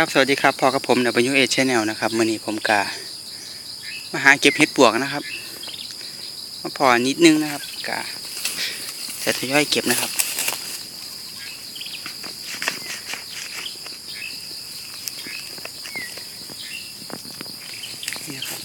ครับสวัสดีครับพอกับผม WA Channel นะครับมื้อนี้ผมกามาหาเก็บเห็ดปวกนะครับมาพอนิดนึงนะครับกาจะทยอยเก็บนะครับนี่ครับ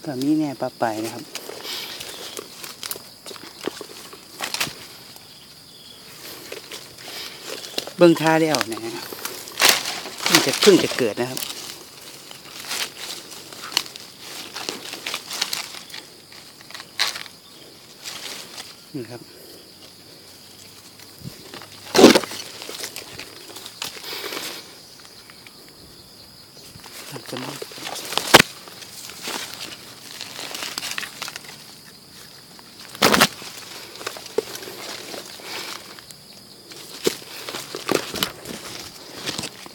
ก็มีแน่ปลาไปนะครับเบื้องท่าได้เอานะฮะเพิ่งจะเกิดนะครับนี่ครับต้น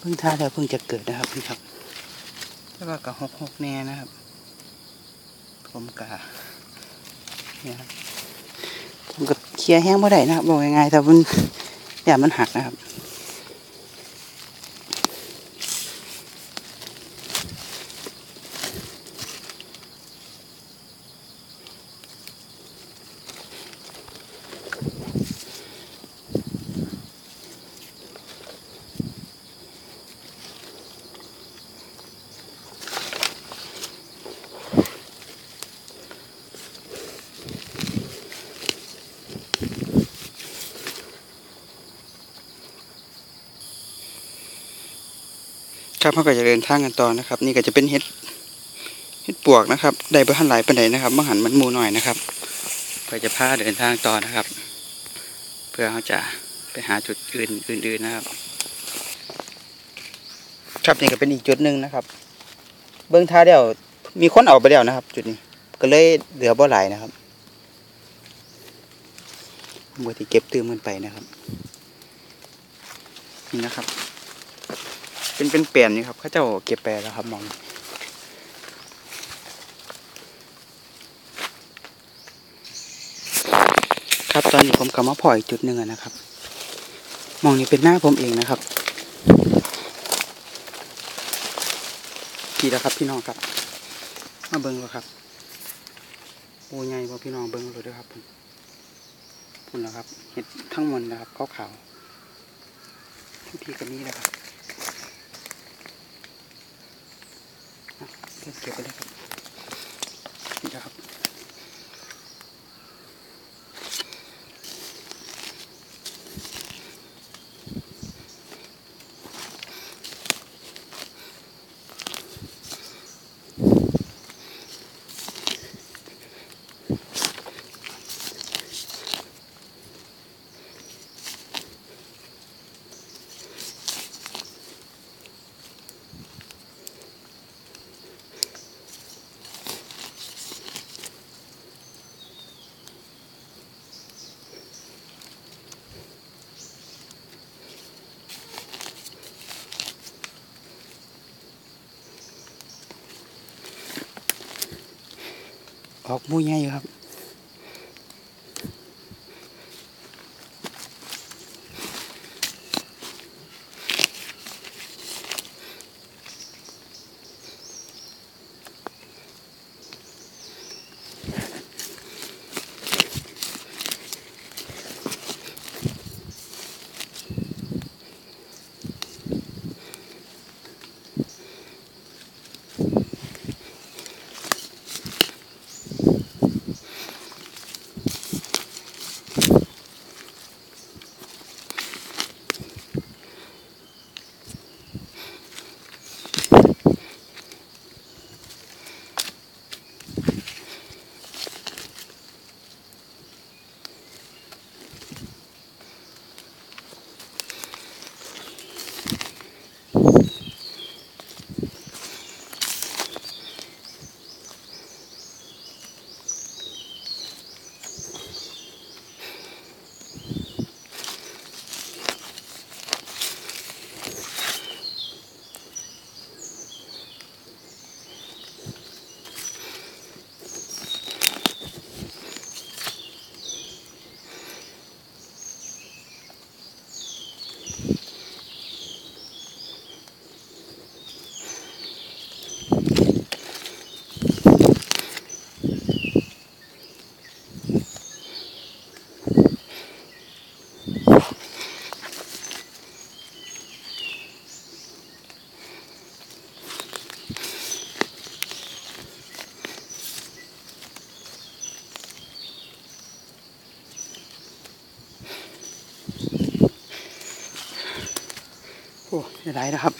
เพิ่งท่าแล้วเพิ่งจะเกิดนะครับนี่ครับแล้วก็กระหกแน่นะครับผมกะเนี่ยครับผมก็เคลียร์แห้งไม่ได้นะครับบอกยังไงแต่มันอย่ามันหักนะครับครับเขาก็จะเดินทางกันต่อนะครับนี่ก็จะเป็นเห็ดปวกนะครับได้เพื่อหันหลายปันไดนะครับมาหันมันมูหน่อยนะครับเพื่อจะพาเดินทางต่อนะครับเพื่อเขาจะไปหาจุดอื่นนะครับครับนี่ก็เป็นอีกจุดหนึ่งนะครับเบื้องท่าเดียวมีคนเอาไปแล้วนะครับจุดนี้ก็เลยเหลือบ่หลายนะครับบัวที่เก็บตื้มกันไปนะครับนี่นะครับเป็นเปลี่ยนนี่ครับเขาเจ้าเก็บไปแล้วครับมอง ครับตอนนี้ผมกำมาพออีกจุดหนึ่งนะครับ มองนี่เป็นหน้าผมเองนะครับกี่แล้วครับพี่น้องครับมาเบิ้งแล้วครับโอ้ใหญ่บ่พี่น้องเบิ้งเลยด้วยครับคุณแล้วครับเห็ดทั้งหมดนะครับขาวๆที่กันนี้นะครับเก็บไปเลยครับนี่นะครับออกมูใหญ่ครับโอ้ได้นะครับ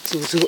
สู้